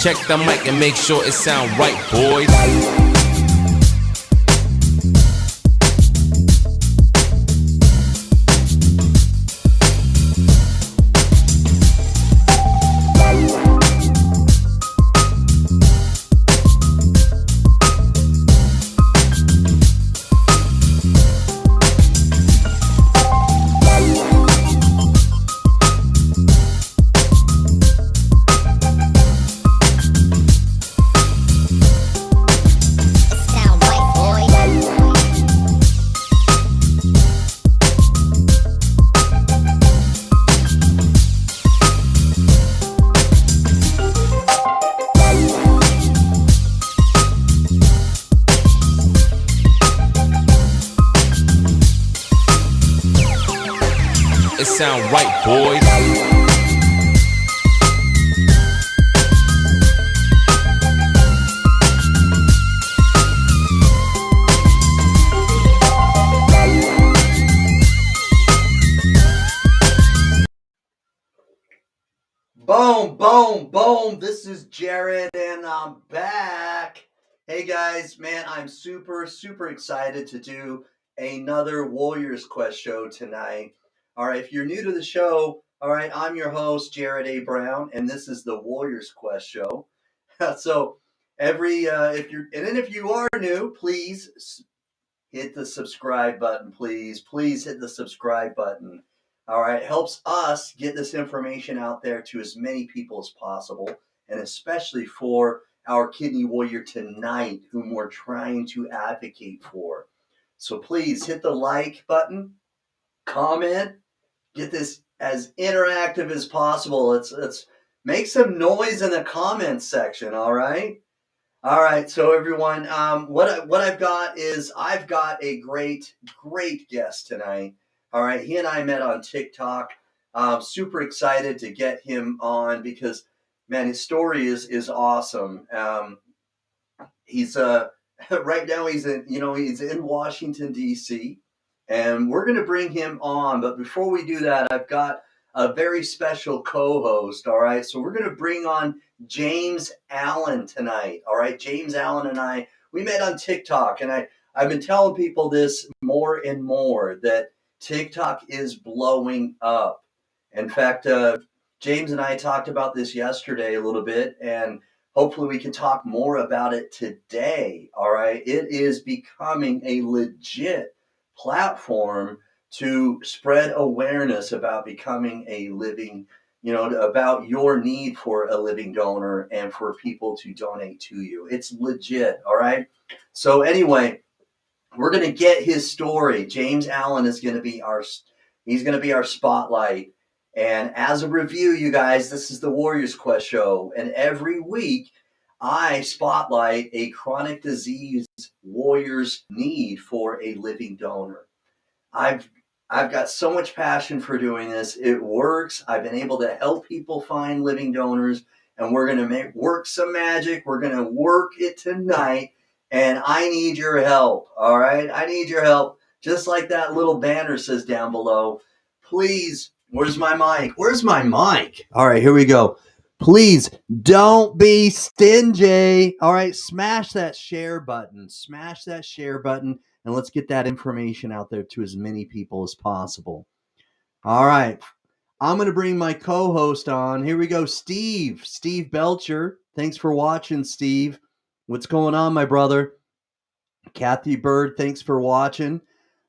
Check the mic and make sure it sound right, boys. It sound right, boys. Boom, boom, boom. This is Jared and I'm back. Hey guys, man, I'm super excited to do another Warriors Quest show tonight. All right, if you're new to the show, all right, I'm your host, Jared A. Brown, and this is the Warriors Quest show. So if you are new, please hit the subscribe button, please. Please hit the subscribe button. All right, it helps us get this information out there to as many people as possible, and especially for our kidney warrior tonight, whom we're trying to advocate for. So please hit the like button, comment, get this as interactive as possible. Let's make some noise in the comments section. All right. All right, so everyone, what I've got is I've got a great guest tonight. All right, he and I met on TickTock. Super excited to get him on because, man, his story is awesome. He's right now he's in Washington D.C. and we're gonna bring him on. But before we do that, I've got a very special co-host. All right, so we're gonna bring on James Allen tonight. All right, James Allen and we met on TickTock, and I've been telling people this more and more that TickTock is blowing up. In fact, James and I talked about this yesterday a little bit, and hopefully we can talk more about it today. All right, it is becoming a legit platform to spread awareness about becoming a living, about your need for a living donor and for people to donate to you. It's legit, all right? So anyway, we're going to get his story. James Allen is going to be our spotlight. And as a review, you guys, this is the Warriors Quest show. And every week, I spotlight a chronic disease warrior's need for a living donor. I've got so much passion for doing this. It works. I've been able to help people find living donors, and we're going to work some magic. We're going to work it tonight, and I need your help, all right? I need your help, just like that little banner says down below. Please, where's my mic? Where's my mic? All right, here we go. Please don't be stingy. All right, smash that share button. Smash that share button. And let's get that information out there to as many people as possible. All right. I'm going to bring my co-host on. Here we go, Steve Belcher. Thanks for watching, Steve. What's going on, my brother? Kathy Bird, thanks for watching.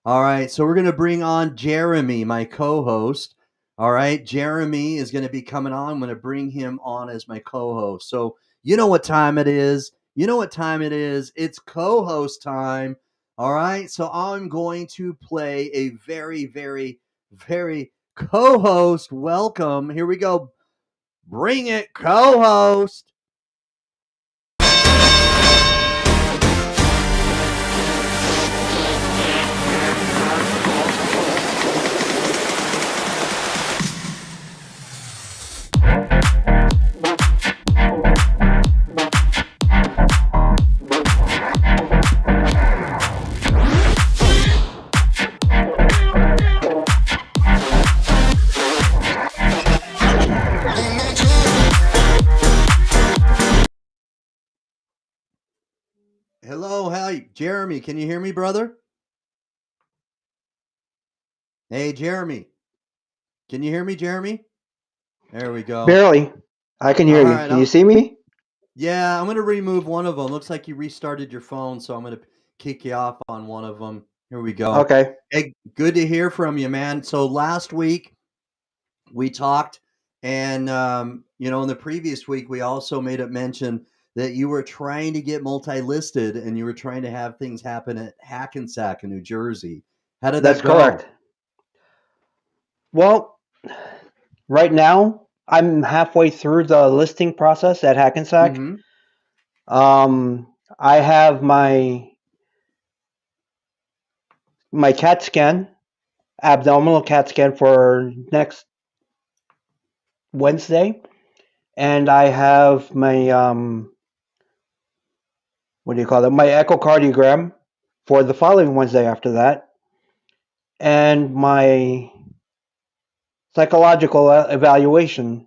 All right. So we're going to bring on Jeremy, my co-host. All right, Jeremy is going to be coming on. I'm going to bring him on as my co-host. So you know what time it is. You know what time it is. It's co-host time. All right, so I'm going to play a very, very, very co-host welcome. Here we go. Bring it, co-host. Hello, hi, Jeremy. Can you hear me, brother? Hey, Jeremy. Can you hear me, Jeremy? There we go. Barely. I can hear All you. right. Can you see me? Yeah, I'm going to remove one of them. Looks like you restarted your phone, so I'm going to kick you off on one of them. Here we go. Okay. Hey, good to hear from you, man. So last week we talked, and in the previous week we also made it mention that you were trying to get multi-listed and you were trying to have things happen at Hackensack in New Jersey. How did That's that go? correct. Well, right now I'm halfway through the listing process at Hackensack. Mm-hmm. I have my CAT scan, abdominal CAT scan for next Wednesday, and I have my what do you call it? My echocardiogram for the following Wednesday after that, and my psychological evaluation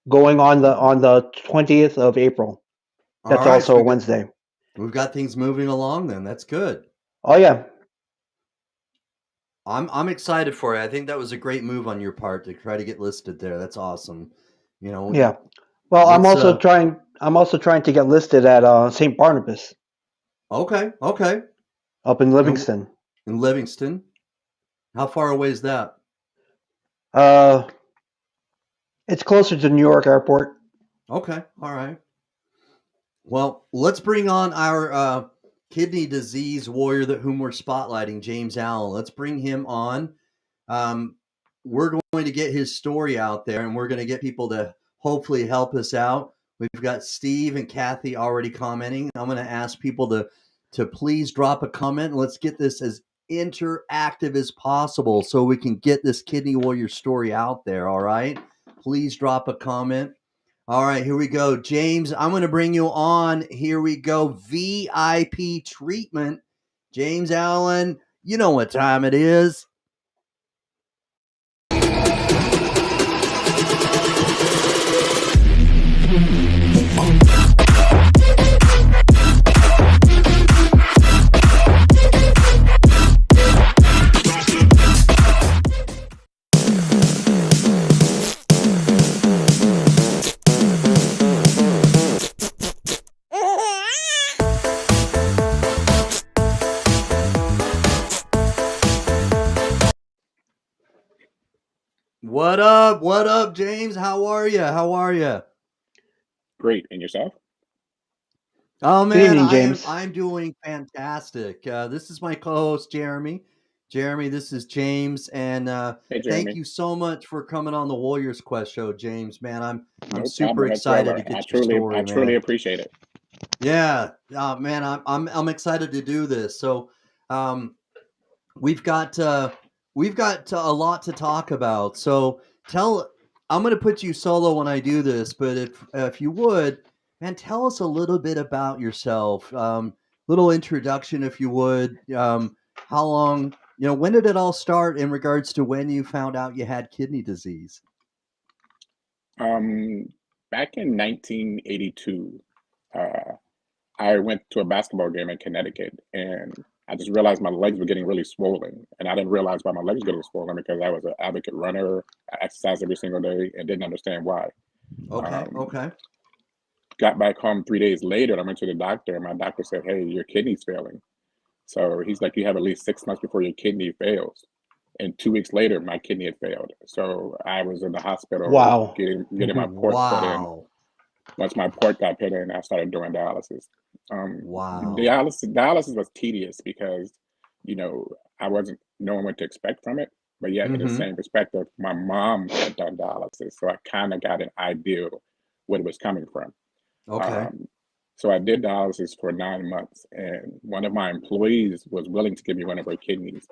going on the 20th of April. All That's right, so also a Wednesday. we've got things moving along then. That's good. Oh yeah. I'm excited for it. I think that was a great move on your part to try to get listed there. That's awesome. Yeah. Well, I'm Let's also trying. I'm also trying to get listed at St. Barnabas okay. up in And Livingston. in Livingston. How far away is that? Uh, it's closer to New York Airport. Okay. All right. Well, let's bring on our kidney disease warrior whom we're spotlighting, James Allen. Let's bring him on. We're going to get his story out there, and we're going to get people to hopefully help us out. We've got Steve and Kathy already commenting. I'm going to ask people to please drop a comment, and let's get this as interactive as possible so we can get this kidney warrior story out there. All right, please drop a comment. All right, here we go. James, I'm going to bring you on. Here we go. VIP treatment. James Allen, you know what time it is. What up? What up, James? How are you? How are you? Great. And yourself? Oh Good man, evening, James. I'm doing fantastic. This is my co-host Jeremy. Jeremy, this is James, and Hey, thank Jeremy. you so much for coming on the Warriors Quest show, James. Man, I'm No super problem excited whatsoever. to get I your truly, I story, truly man. appreciate it. Yeah, man, I'm excited to do this. So, um, we've got a lot to talk about. So I'm going to put you solo when I do this, but if you would, man, tell us a little bit about yourself. Little introduction, if you would. How long? When did it all start in regards to when you found out you had kidney disease? Um, Back in 1982, uh, I went to a basketball game in Connecticut, and I just realized my legs were getting really swollen, and I didn't realize why my legs were getting swollen because I was an advocate runner. I exercised every single day and didn't understand why. Okay, Um, okay. Got back home 3 days later, and I went to the doctor, and my doctor said, "Hey, your kidney's failing." So he's like, "You have at least 6 months before your kidney fails." And 2 weeks later, my kidney had failed. So I was in the hospital Wow. getting my port put in. Wow. Once my port got put in, I started doing dialysis. Wow. Dialysis was tedious because, I wasn't knowing what to expect from it. But yet, in the Mm-hmm. same perspective, my mom had done dialysis, so I kind of got an idea what it was coming from. Okay. Um, so I did dialysis for 9 months, and one of my employees was willing to give me one of her kidneys.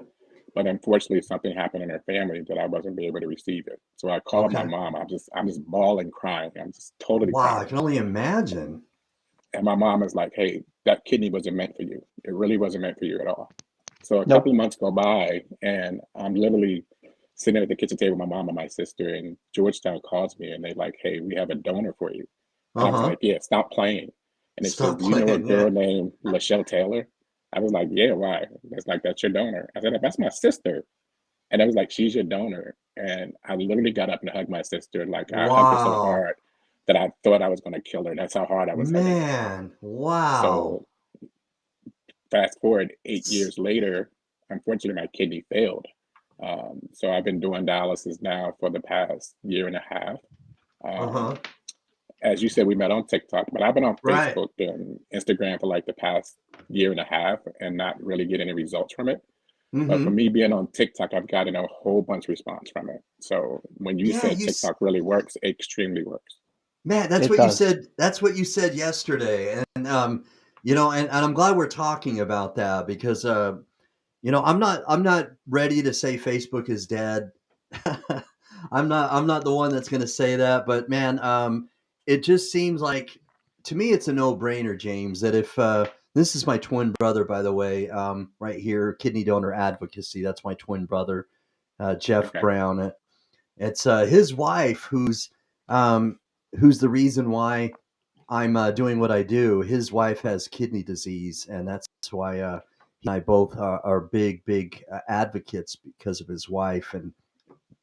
But unfortunately, something happened in her family that I wasn't be able to receive it. So I called my Okay. mom. I'm just bawling, crying. I'm just totally Wow. I crying. can only imagine. And my mom is like, "Hey, that kidney wasn't meant for you. It really wasn't meant for you at all." So a couple Nope. of months go by, and I'm literally sitting at the kitchen table with my mom and my sister, and Georgetown calls me, and they're like, "Hey, we have a donor for you." And I was Uh-huh. like, "Yeah, stop playing." And they said, Stop "Do you know a playing. Yeah. girl named Lachelle Taylor?" I was like, "Yeah, why?" It's like, "That's your donor." I said, "That's my sister." And I was like, "She's your donor." And I literally got up and hugged my sister. Like, I hugged her so Wow. hard that I thought I was going to kill her. That's how hard I was hugging her. Man. Wow. So fast forward 8 years later, unfortunately, my kidney failed. So I've been doing dialysis now for the past year and a half. Um, Uh-huh. as you said, we met on TikTok, but I've been on Right. Facebook and Instagram for like the past year and a half and not really get any results from it. But for Mm-hmm. me being on TikTok, I've gotten a whole bunch of response from it. So when you Yeah, said TikTok really works, it extremely works. man, that's It what you does. said. That's what you said yesterday. And and I'm glad we're talking about that because I'm not ready to say Facebook is dead. I'm not the one that's going to say that, but man, it just seems like to me it's a no-brainer, James, that if this is my twin brother, by the way, right here, kidney donor advocacy. That's my twin brother, Jeff Okay. Brown. It's his wife who's the reason why I'm doing what I do. His wife has kidney disease, and that's why he and I both are big, big advocates because of his wife, and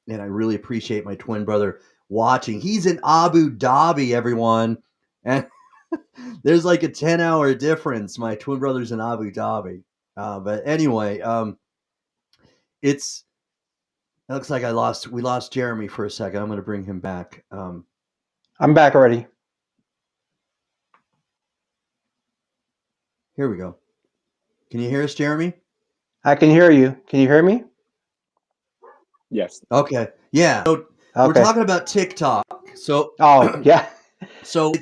I really appreciate my twin brother watching. He's in Abu Dhabi, everyone, and there's like a 10-hour difference. My twin brother's in Abu Dhabi, but anyway, it's it looks like we lost Jeremy for a second. I'm going to bring him back. I'm back already. Here we go. Can you hear us, Jeremy? I can hear you. Can you hear me? Yes. Okay. Yeah. So we're Okay. talking about TikTok. So Oh, yeah. so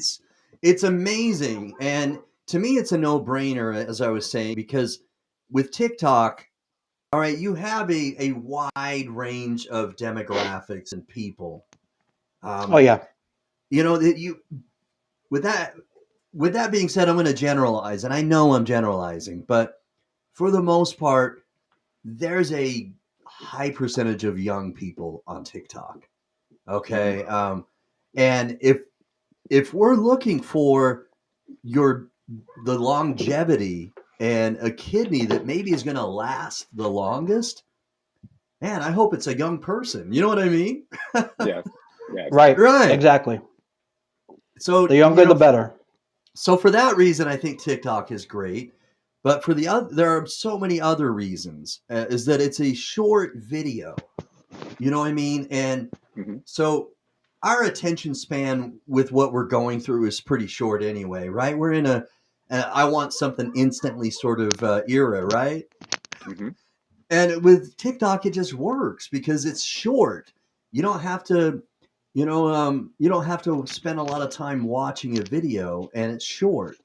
it's amazing, and to me it's a no-brainer, as I was saying, because with TikTok, all right, you have a wide range of demographics and people. Oh, Um, yeah. that you with that being said, I'm going to generalize, and I know I'm generalizing, but for the most part, there's a high percentage of young people on TikTok. Hmm. Okay, and if we're looking for your the longevity and a kidney that maybe is going to last the longest, man, I hope it's a young person. You know what I mean? Yes. Yes. Right. Right. Exactly. So, The younger, the better. so for that reason, I think TikTok is great. But for the other, there are so many other reasons. Is that it's a short video. You know what I mean? And Hmm. so our attention span with what we're going through is pretty short anyway, right? We're in I want something instantly sort of era, right? Hmm. And with TikTok, it just works because it's short. You don't have to, you don't have to spend a lot of time watching a video, and it's short.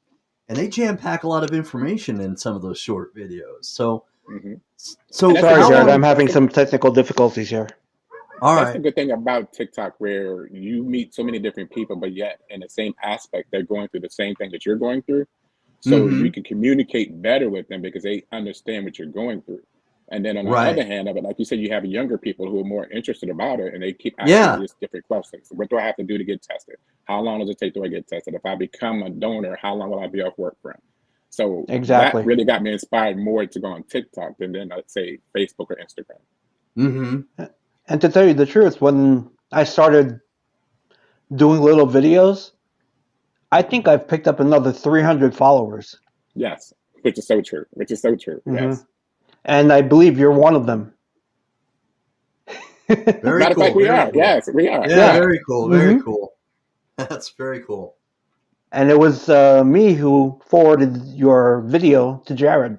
And they jam pack a lot of information in some of those short videos. So, Hmm. And so that's the Sorry, how good Jared. long? I'm thing. having some technical difficulties here. All That's the right. good thing about TikTok, where you meet so many different people, but yet in the same aspect, they're going through the same thing that you're going through. So you Mm-hmm. can communicate better with them because they understand what you're going through. And then on the other Right. hand of it, like you said, you have younger people who are more interested about it, and they keep asking you Yeah. just different questions. What do I have to do to get tested? How long does it take to I get tested? If I become a donor, how long will I be off work from? So that Exactly. really got me inspired more to go on TikTok than let's say Facebook or Instagram. Mm-hmm. And to tell you the truth, when I started doing little videos, I think I've picked up another 300 followers. Yes, which is so true. Which is so true. Hmm. Yes. And I believe you're one of them. Very Matter of cool. fact, we Very are. cool. Yes, we are. Yeah, Yeah. very cool. Very Mhm. cool. That's very cool. And it was me who forwarded your video to Jared.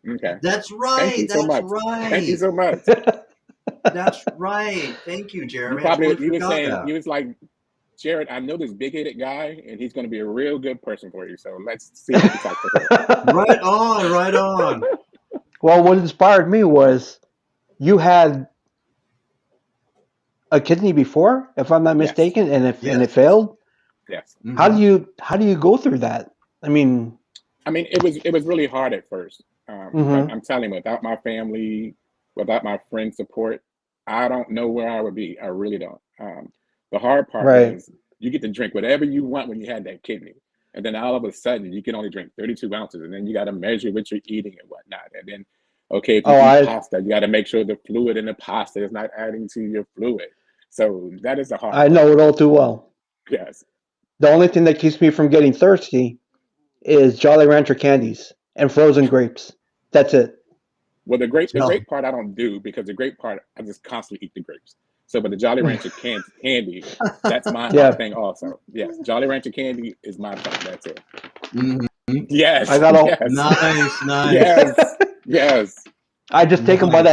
Okay. That's Thank right. you so That's much. Thank you right. so much. That's right. Thank you, You Jeremy. I probably totally you were forgot saying that. you was like, Jared, I know this big-headed guy, and he's going to be a real good person for you. So let's see if we can talk to him. Right on. Right on. Well, what inspired me was you had a kidney before, if I'm not Yes, mistaken, and it Yes. failed. yes. Hmm. How do you go through that? I mean, I mean, it was really hard at first, but hmm I'm telling you, without my family, without my friend support, I don't know where I would be. I really don't. The hard part right. is you get to drink whatever you want when you had that kidney, and then all of a sudden you can only drink 32 ounces, and then you got to measure what you're eating and whatnot, and then okay, if you Oh, eat I pasta, you got to make sure the fluid in the pasta is not adding to your fluid. So that is the hard I part. know it all too well. Yes. The only thing that keeps me from getting thirsty is Jolly Rancher candies and frozen grapes. That's it. Well, the Tell- grape part I don't do because the grape part I just constantly eat the grapes. So, but the Jolly Rancher candy, that's my Yeah, thing also. Yes, Jolly Rancher candy is my thing. That's it. Mhm. I Yes, got all. yes, Nice. Nice. yes, yes, I just take them Nice.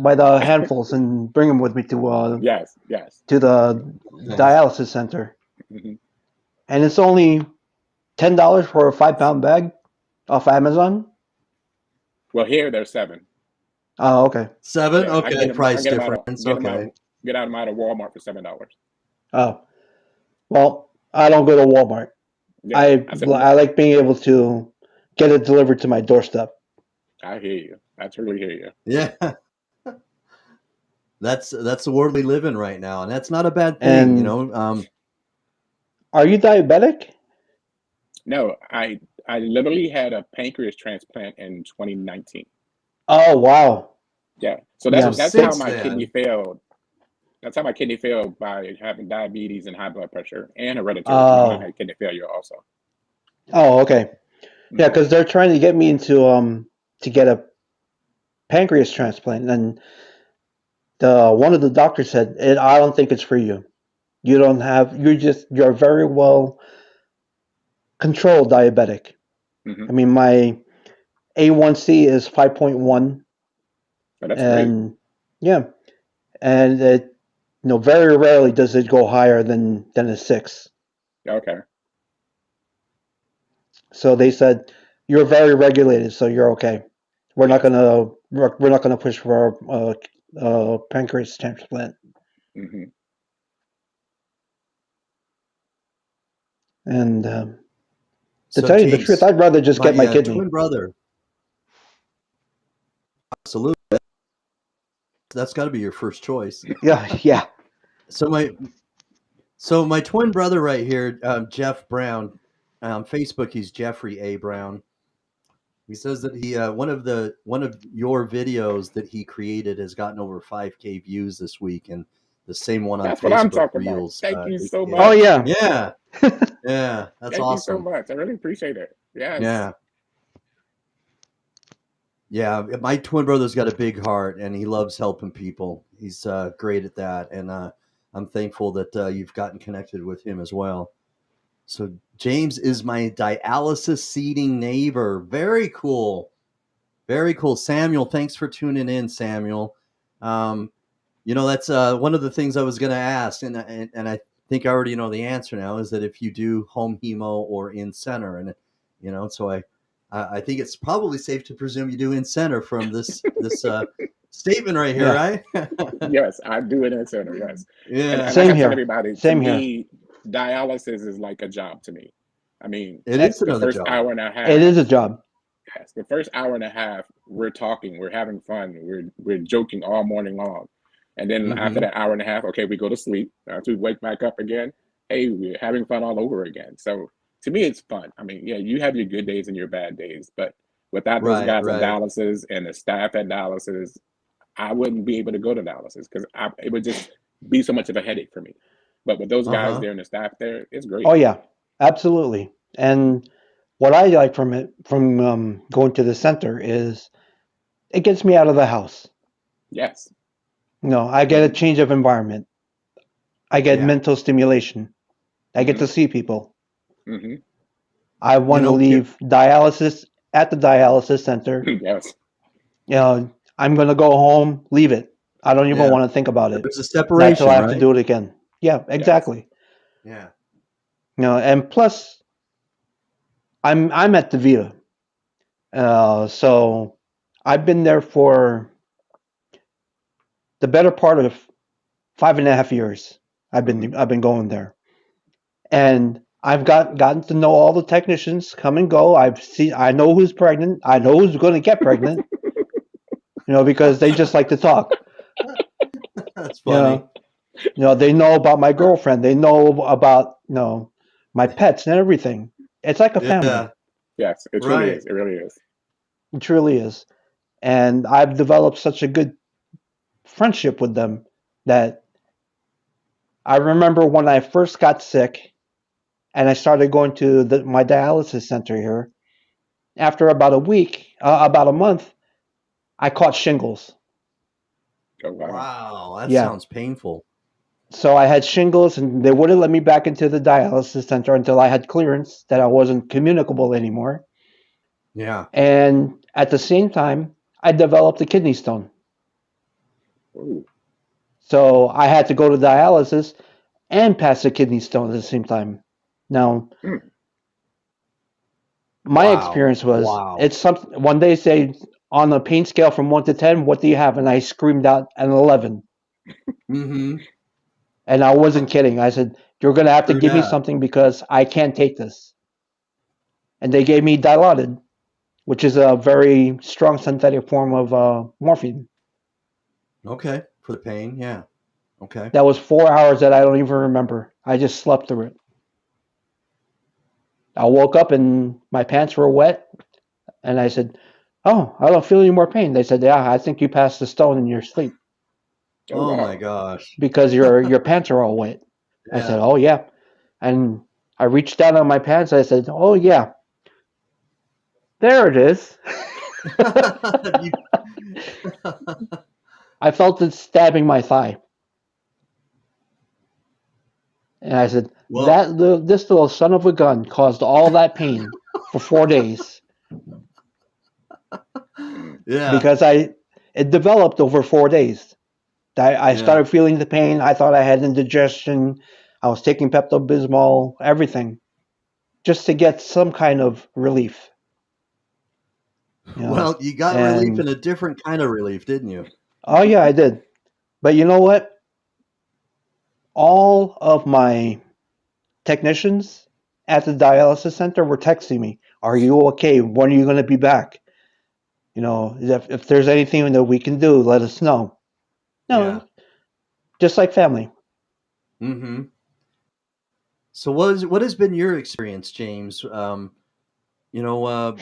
by the handfuls and bring them with me yes, yes. to the Nice. dialysis center, Hmm. and it's only $10 for a 5 pound bag off Amazon. Well, here there's seven. Oh, okay. Seven. Yeah, I Okay. Price get them out of difference. Okay. Walmart for $7. Oh, well, I don't go to Walmart. Yeah, I said, I like being able to get it delivered to my doorstep. I hear you. I truly hear you. Yeah. That's the world we live in right now, and that's not a bad thing. You And know. are you diabetic? No, I literally had a pancreas transplant in 2019. Oh, wow. Yeah. So So Yeah. that's how since my kidney then, failed. That's how my kidney failed by having diabetes and high blood pressure and hereditary. My mom Oh. had kidney failure also. Oh, okay. Yeah, Hmm. because they're trying to get me into to get a pancreas transplant, and the one of the doctors said, I don't think it's for you. You don't have. You're very well controlled diabetic. Hmm. I mean, my A1C is 5.1, But that's great. and yeah, and it very rarely does it go higher than a 6. Okay. So they said you're very regulated, so you're okay. Yes. We're not gonna push for a pancreas transplant. Hmm. And to so tell you the truth, James, I'd rather just get my my kidney. twin brother, absolutely, that's got to be your first choice. Yeah, yeah. So my twin brother right here, Jeff Brown, Facebook, he's Jeffrey A. Brown. He says that he one of your videos that he created has gotten over 5K views this week, and the same one on That's what I'm Facebook talking about. Reels. Thank you so Oh much. yeah. Yeah, yeah, that's Thank you so awesome. much. I really appreciate it. Yes. Yeah, yeah. My twin brother's got a big heart, and he loves helping people. He's great at that, and I'm thankful that you've gotten connected with him as well. So James is my dialysis seating neighbor. Very cool. Very cool. Samuel, thanks for tuning in, Samuel. Um, that's one of the things I was going to ask, and I think I already know the answer now, is that if you do home hemo or in center, and so I think it's probably safe to presume you do in center from this statement right here, Yeah. right? Yes, I do it in the center. Yes. Yeah, And like Same I tell here. everybody, to Same here. me, dialysis is like a job to me. I mean, it is the another first job. hour and a It half, is a job. yes, the first hour and a half, we're talking, we're having fun, we're joking all morning long. And then after Hmm. that hour and a half, okay, we go to sleep. After we wake back up again, hey, we're having fun all over again. So to me, it's fun. I mean, yeah, you have your good days and your bad days, but without those Right, guys at right. dialysis and the staff at dialysis, I wouldn't be able to go to dialysis because it would just be so much of a headache for me. But with those Uh guys huh. there and the staff there, it's Oh great. yeah, absolutely. And what I like from going to the center is it gets me out of the house. Yes. I get a change of environment. I get Yeah. mental stimulation. I get Mhm. to see people. Hmm. I want to leave dialysis at the dialysis center. Yes. I'm going to go home, leave it. I don't even Yeah. want to think about it. There's a Not till separation, I have to right? do it again. Yeah, Yes. exactly. Yeah. And plus, I'm at DaVita, so I've been there for the better part of 5.5 years. Hmm. I've been going there, and I've gotten to know all the technicians come and go. I know who's pregnant. I know who's going to get pregnant. Because they just like to talk. That's You funny. know, they know about my girlfriend. They know about my pets and everything. It's like a Yeah. family. Yes. It truly Right. is. It really is. It truly is. And I've developed such a good friendship with them that I remember when I first got sick and I started going to my dialysis center here. After about a week, about a month, I caught shingles. Oh wow. Wow. That Yeah. sounds painful. So I had shingles, and they wouldn't let me back into the dialysis center until I had clearance that I wasn't communicable anymore. Yeah. And at the same time, I developed a kidney stone. Ooh. So I had to go to dialysis and pass the kidney stone at the same time. Now, Mm. my Wow. experience was Wow. it's something when they say on a pain scale from 1 to 10, what do you have? And I screamed out an 11. Mm-hmm. And I wasn't kidding. I said, you're going to have to give me Yeah. something because I can't take this. And they gave me Dilaudid, which is a very strong synthetic form of morphine. Okay. For the pain. Yeah. Okay. That was 4 hours that I don't even remember. I just slept through it. I woke up and my pants were wet, and I said, "Oh, I don't feel any more pain." They said, "Yeah, I think you passed the stone in your sleep Oh Oh my wow. gosh. because your pants are all wet." I said, Yeah. "Oh yeah," and I reached down on my pants. I said, "Oh yeah, there it is." You- I felt it stabbing my thigh, and I said, well, this little son of a gun caused all that pain for 4 days." Mm. yeah. Because it developed over 4 days. I Yeah. started feeling the pain. I thought I had indigestion. I was taking Pepto Bismol, everything, just to get some kind of relief. Well, you got relief And in a different kind of relief, didn't you? oh yeah, I did. But you know what? All of my technicians at the dialysis center were texting me, "Are you okay? When are you going to be back? If there's anything that we can do, let us know." Yeah. No, just like family. Mm-hmm. So what has been your experience, James? You know,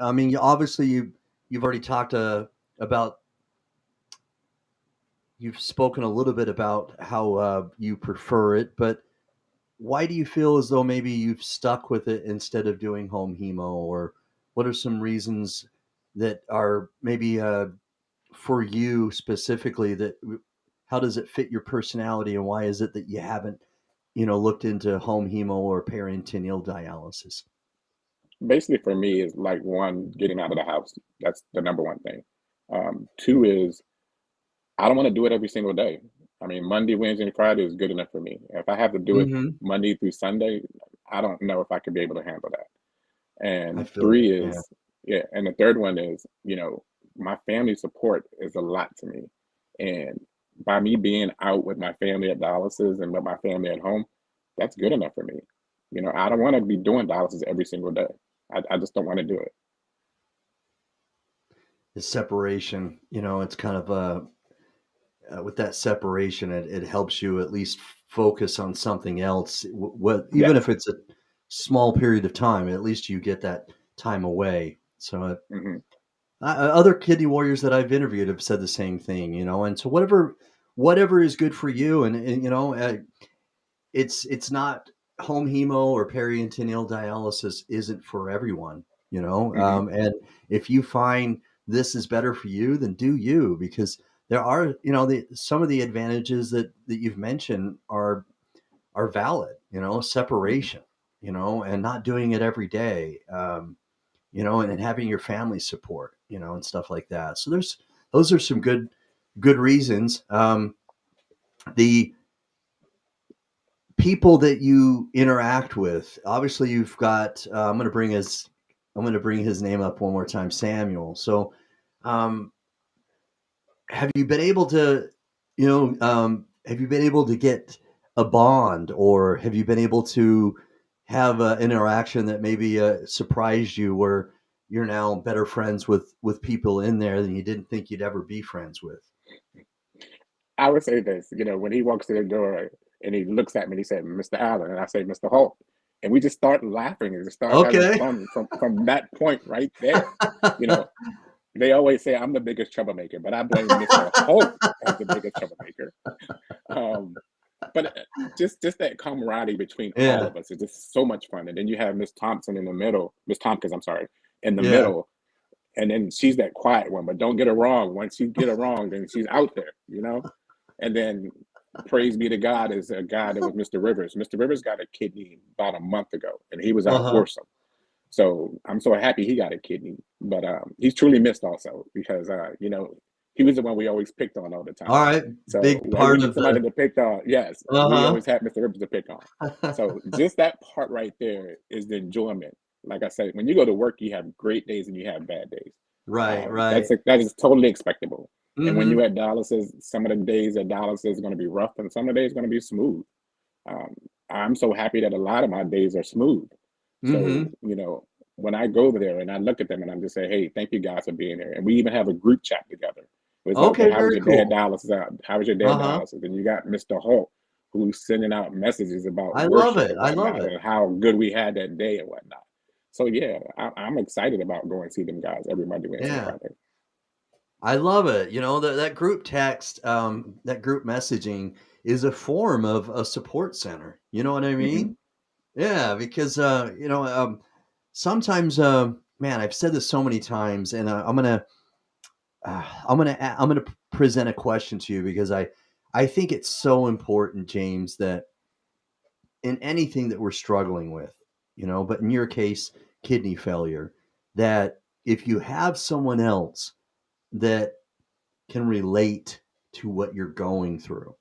I mean, obviously you've already talked about you've spoken a little bit about how you prefer it, but why do you feel as though maybe you've stuck with it instead of doing home hemo, or what are some reasons that are maybe for you specifically that how does it fit your personality, and why is it that you haven't looked into home hemo or peritoneal dialysis? Basically, for me, is like one, getting out of the house. That's the number one thing. Two is I don't want to do it every single day. I mean, Monday, Wednesday, and Friday is good enough for me. If I have to do it Mm-hmm. Monday through Sunday, I don't know if I could be able to handle that. I And feel you. three Yeah. is, yeah, and the third one is, my family support is a lot to me. And by me being out with my family at dialysis and with my family at home, that's good enough for me. I don't want to be doing dialysis every single day. I just don't want to do it. The separation, it's kind of with that separation, it helps you at least focus on something else. What even if Yes. it's a small period of time, at least you get that time away. So Hmm. other kidney warriors that I've interviewed have said the same thing, and so whatever is good for you, and it's not home hemo or peritoneal dialysis isn't for everyone, Hmm. and if you find this is better for you, then do you, because there are, some of the advantages that you've mentioned are valid, separation, and not doing it every day, and having your family support, and stuff like that. So those are some good reasons. The people that you interact with, obviously you've got, I'm going to bring his name up one more time, Samuel. So, um, have you been able to, have you been able to get a bond, or have you been able to have an interaction that maybe surprised you, where you're now better friends with people in there than you didn't think you'd ever be friends with? I would say this, when he walks to the door and he looks at me and he said, Mr. Allen, and I say, Mr. Holt, and we just start laughing and just start having Okay. fun from that point right there. You know, they always say I'm the biggest troublemaker, but I blame Mr. Holt as the biggest troublemaker. Um, but just that camaraderie between all Yeah. of us is just so much fun. And then you have Miss Thompson in the middle, Miss Tompkins, I'm sorry, in the Yeah. middle, and then she's that quiet one. But don't get her wrong. Once you get her wrong, then she's out there. And then praise be to God is a guy that was Mr. Rivers. Mr. Rivers got a kidney about a month ago, and he was out Uh-huh. worse. So I'm so happy he got a kidney. But he's truly missed also because he was the one we always picked on all the time. All right. So Big whenever we part need of somebody the. to pick on, yes, we Uh-huh. always had Mr. Rivers to pick on. So just that part right there is the enjoyment. Like I said, when you go to work, you have great days and you have bad days. Right, That's right. that is totally expectable. And when Mm-hmm. you're at Dialysis, some of the days at Dialysis is going to be rough, and some of the days going to be smooth. Um, I'm so happy that a lot of my days are smooth. So Mm-hmm. when I go over there and I look at them and I'm just saying, hey, thank you guys for being here. And we even have a group chat together. It's like, okay, Okay, how was very your day at cool. Dialysis? How was your day at Uh-huh. Dialysis? And you got Mr. Holt who's sending out messages about I love worship it. and I love whatnot it. and how good we had that day and whatnot. So yeah, I'm excited about going to see them guys every Monday, Wednesday, Yeah. Friday. I love it. That group text, that group messaging is a form of a support center. You know what I Hmm. mean? Yeah, because sometimes, man, I've said this so many times, and I'm gonna present a question to you, because I think it's so important, James, that in anything that we're struggling with, but in your case, kidney failure, that if you have someone else that can relate to what you're going through,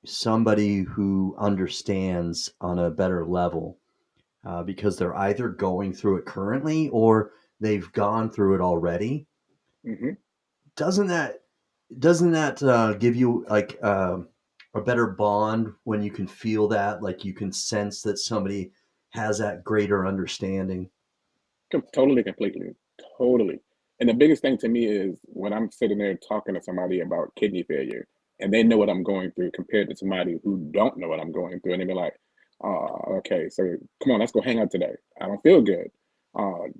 somebody who understands on a better level, because they're either going through it currently or they've gone through it already. Hmm. Doesn't that give you like a better bond when you can feel that, like you can sense that somebody has that greater understanding? Totally, completely, totally. And the biggest thing to me is when I'm sitting there talking to somebody about kidney failure, and they know what I'm going through compared to somebody who don't know what I'm going through, and they be like, "Oh, okay, so come on, let's go hang out today. I don't feel good.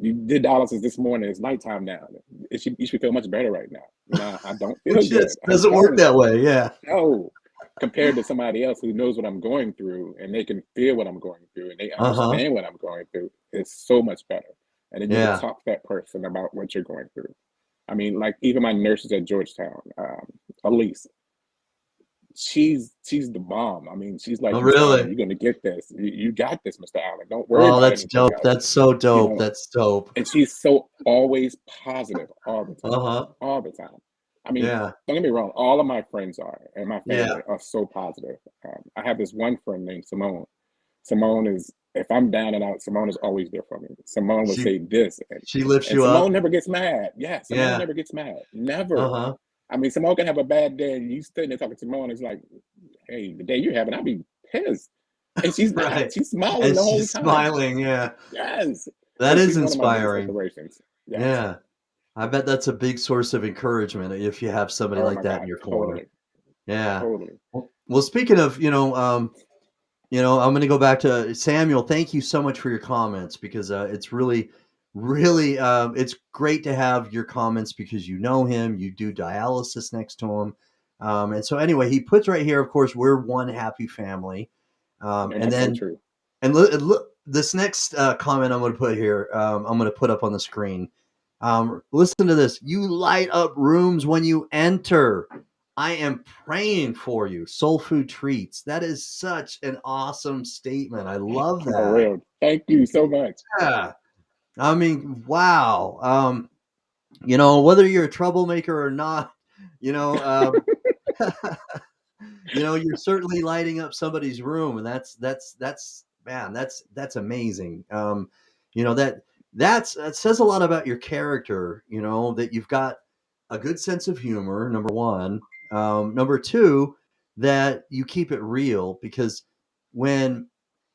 You did dialysis this morning. It's nighttime now. You should feel much better right now. I don't It feel good. just I'm doesn't work telling you, that way. Yeah. no." Compared to somebody else who knows what I'm going through and they can feel what I'm going through and they Uh-huh. understand what I'm going through, it's so much better. And then you could Yeah. talk to that person about what you're going through. I mean, like even my nurses at Georgetown, Elise, she's the bomb. I mean, she's like, Oh, Mr. Allen, really? you're gonna get this. You got this, Mr. Allen. Don't worry Oh, about that's anything dope. else. That's so You dope. know, That's dope. and she's so always positive all the time, Uh-huh. all the time. I mean, Yeah. don't get me wrong, all of my friends are, and my Yeah. family are so positive. I have this one friend named Simone. Simone is, if I'm down and out, Simone is always there for me. Simone would She say this, she lifts and you Simone up. never gets mad. Yeah, Simone Yeah. never gets mad. Never. Uh-huh. I mean, Simone can have a bad day, and you sitting there talking to Simone, it's like, hey, the day you're having, I'll be pissed. And she's not. Right. She's smiling And the whole she's time. smiling. Yeah. Yes. That So is she's one of my biggest inspiring. inspirations. Yes. Yeah. I bet that's a big source of encouragement if you have somebody Oh like my that in God, your corner. totally, Yeah. totally. Well, speaking of, I'm going to go back to Samuel. Thank you so much for your comments, because it's really, really, it's great to have your comments, because you know him, you do dialysis next to him. And so anyway, he puts right here, of course, we're one happy family. And And that's so then, true. and look, this next comment I'm going to put here, I'm going to put up on the screen. Listen to this. You light up rooms when you enter. I am praying for you. Soul Food Treats. That is such an awesome statement. I love For that. real. Thank you so much. Yeah. I mean, wow. Whether you're a troublemaker or not, you know, you're certainly lighting up somebody's room, and that's man, that's amazing. That says a lot about your character. That you've got a good sense of humor. Number one, number two, that you keep it real because when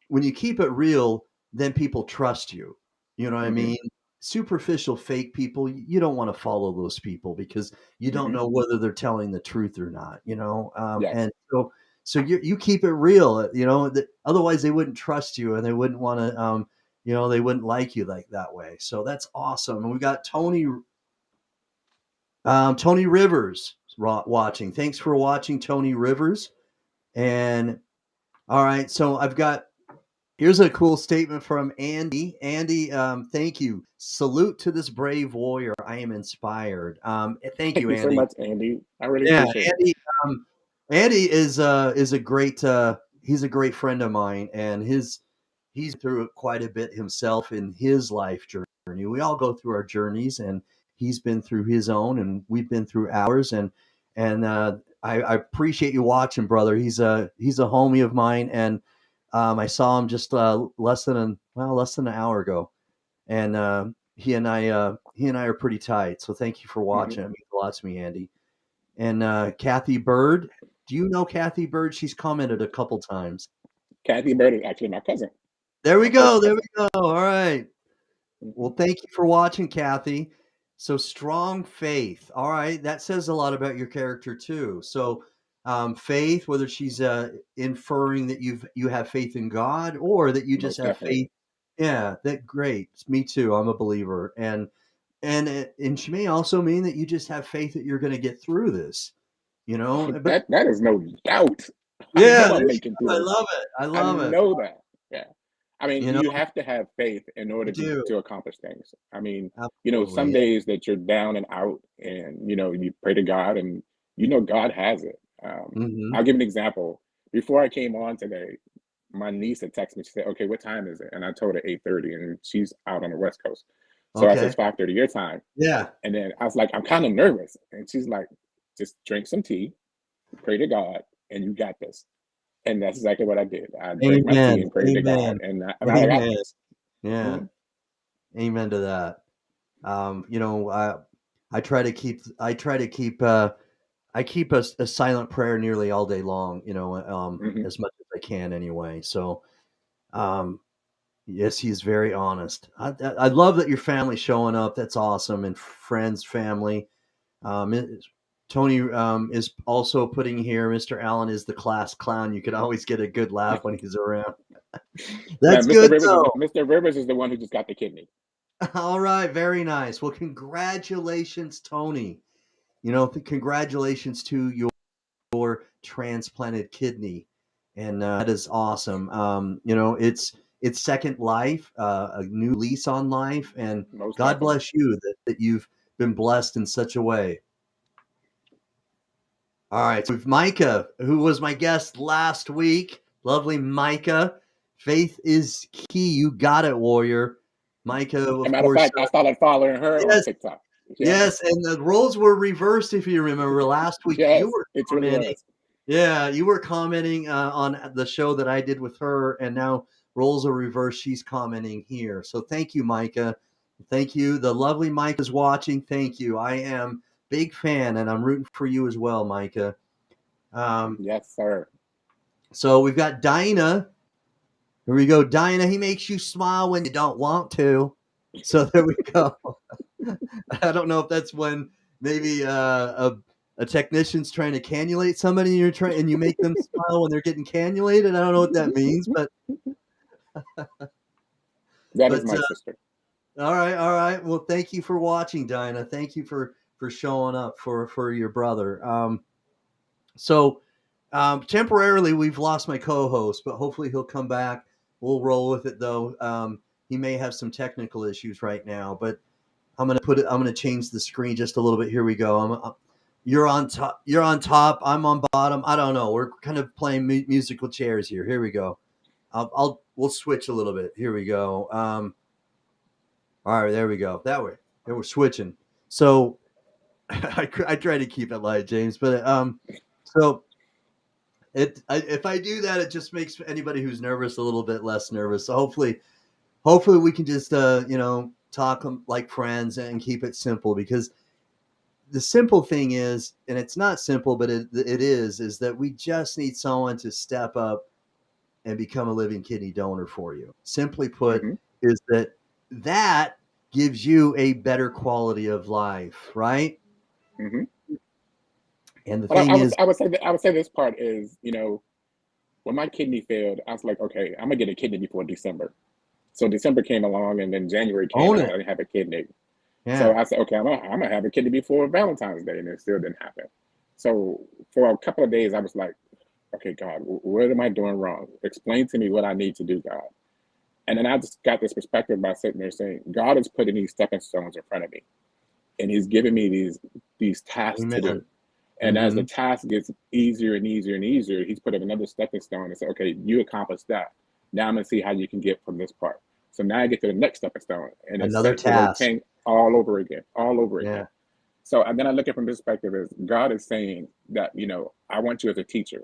when you keep it real, then people trust you. You know what I Hmm. mean? Superficial fake people, you don't want to follow those people because you don't Hmm. know whether they're telling the truth or not. Yes. And so you keep it real, otherwise they wouldn't trust you and they wouldn't want to, they wouldn't like you like that way. So that's awesome. And we got Tony Rivers watching. Thanks for watching, Tony Rivers. And all right, so here's a cool statement from Andy. Andy, thank you. Salute to this brave warrior. I am inspired. Thank Thank you, you so Andy. much, Andy. I really Yeah, appreciate it. Um, Andy is a great he's a great friend of mine, and he's through it quite a bit himself in his life journey. We all go through our journeys, and he's been through his own, and we've been through ours, and I appreciate you watching, brother. He's a homie of mine, and I saw him just less than an hour ago, and he and I are pretty tight. So thank you for Hmm. watching. It means a lot to me, Andy. And Kathy Bird, do you know Kathy Bird? She's commented a couple times. Kathy Bird is actually my cousin, There we my first go. There we cousin. go. All right. Hmm. Well, thank you for watching, Kathy. So strong faith. All right, that says a lot about your character too. So faith, whether she's inferring that you have faith in God or that you just Most have definitely. faith. Yeah, that great. Me too. I'm a believer, and she may also mean that you just have faith that you're going to get through this. But That is no doubt. I yeah, know there I'm you making go. through I this. love it. I I love it. know that. Yeah. I mean, You know, you have to have faith in order you do. to accomplish things. I mean, some Absolutely. days that you're down and out and, you pray to God and God has it. Hmm. I'll give an example. Before I came on today, my niece had texted me. She said, "Okay, what time is it?" And I told her 8:30, and she's out on the West Coast. So I said, Okay. "It's 5:30 your time." Yeah. And then I was like, "I'm kind of nervous." And she's like, "Just drink some tea, pray to God, and you got this." And that's exactly what I did. I drank my tea Amen. and prayed to God, Amen. and I got Amen. this. Yeah. Mhm. Amen to that. Um, you know, I I keep a silent prayer nearly all day long, Mhm. as much as I can anyway. So, um, yes, he's very honest. I love that your family's showing up. That's awesome. And friends, family. Tony is also putting here, Mr. Allen is the class clown. You could always get a good laugh when he's around. Now, That's good, though. Mr. Rivers is the one who just got the kidney. All right, very nice. Well, congratulations, Tony. Congratulations to your transplanted kidney, and that is awesome. It's second life, a new lease on life, and Most God definitely. bless you that you've been blessed in such a way. All right, so with Micah, who was my guest last week. Lovely Micah. Faith is key. You got it, warrior. Micah, As a of matter of course. fact, I started following her on Yes, TikTok. Yeah. yes, and the roles were reversed. If you remember last week, you Yes, were it truly commenting. was. Yeah, you were commenting on the show that I did with her, and now roles are reversed. She's commenting here. So thank you, Micah. Thank you. The lovely Micah's watching. Thank you. I am big fan, and I'm rooting for you as well, Micah. Um, Yes, sir. so we've got Dinah. Here we go. Dinah, he makes you smile when you don't want to. So there we go. I don't know if that's when maybe a technician's trying to cannulate somebody and you make them smile when they're getting cannulated. I don't know what that means, That is but my sister. all right, all right. Well, thank you for watching, Dinah. Thank you for showing up for your brother. So temporarily we've lost my co-host, but hopefully he'll come back. We'll roll with it though. He may have some technical issues right now, but I'm gonna change the screen just a little bit. Here we go. You're on top. You're on top. I'm on bottom. I don't know. We're kind of playing musical chairs here. Here we go. We'll switch a little bit. Here we go. All right, there we go. That way. And we're switching. So I try to keep it light, James, but so if I do that, it just makes anybody who's nervous a little bit less nervous. So hopefully we can just talk like friends and keep it simple, because the simple thing is, and it's not simple, but it is that we just need someone to step up and become a living kidney donor for you. Simply put, Mm-hmm. is that gives you a better quality of life, right? Mm-hmm. And the But thing is, I would say this part is, when my kidney failed, I was like, okay, I'm gonna get a kidney before December. So December came along, and then January came, own and I it. didn't have a kidney. So Yeah. I said, okay, I'm gonna have a kidney before Valentine's Day, and it still didn't happen. So for a couple of days, I was like, okay, God, what am I doing wrong? Explain to me what I need to do, God. And then I just got this perspective by sitting there saying, God is putting these stepping stones in front of me, and He's giving me these tasks to do. Amen. And as the Mm-hmm. task gets easier and easier and easier, He's putting another stepping stone and say, okay, you accomplished that. Now I'm gonna see how you can get from this part. So now I get to the next stepping stone, and it's Another set the work task. chain all over again, all over again. Yeah. So and then I look at it from this perspective is God is saying that, I want you as a teacher.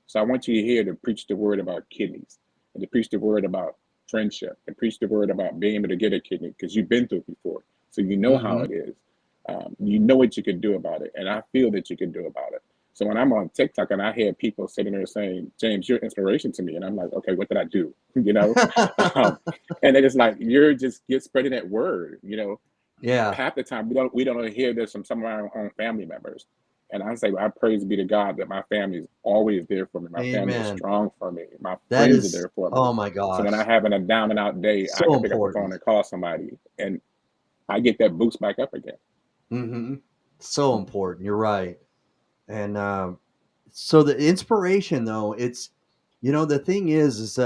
So I want you here to preach the word about kidneys, and to preach the word about friendship, and preach the word about being able to get a kidney because you've been through it before. So you know how Mm-hmm. it is. You know what you can do about it. And I feel that you can do about it. So when I'm on TikTok and I hear people sitting there saying, James, you're inspiration to me. And I'm like, okay, what did I do? Um, and it's like, you're spreading that word, Yeah. half the time we don't hear this from some of our own family members. And I say, well, I praise be to God that my family is always there for me. My family is Amen. strong for me. My That friends are is, there for me. oh my So when I gosh, having a down and out day, I so can pick up the phone important. and call somebody, and I get that boost back up again. Mm-hmm. So important. You're right. And so the inspiration, though, it's, the thing is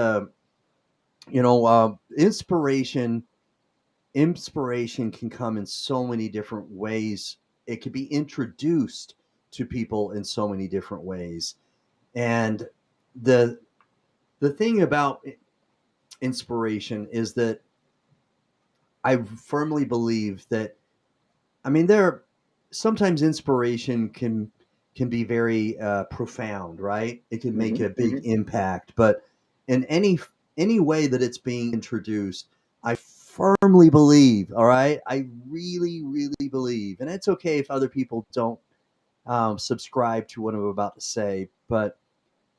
inspiration can come in so many different ways. It could be introduced to people in so many different ways. And the the thing about inspiration is that I firmly believe that, I mean, sometimes inspiration can be very profound, right? It can make Hmm. a big Hmm. impact, but in any way that it's being introduced, I firmly believe. All right, I really, really believe, and it's okay if other people don't subscribe to what I'm about to say, but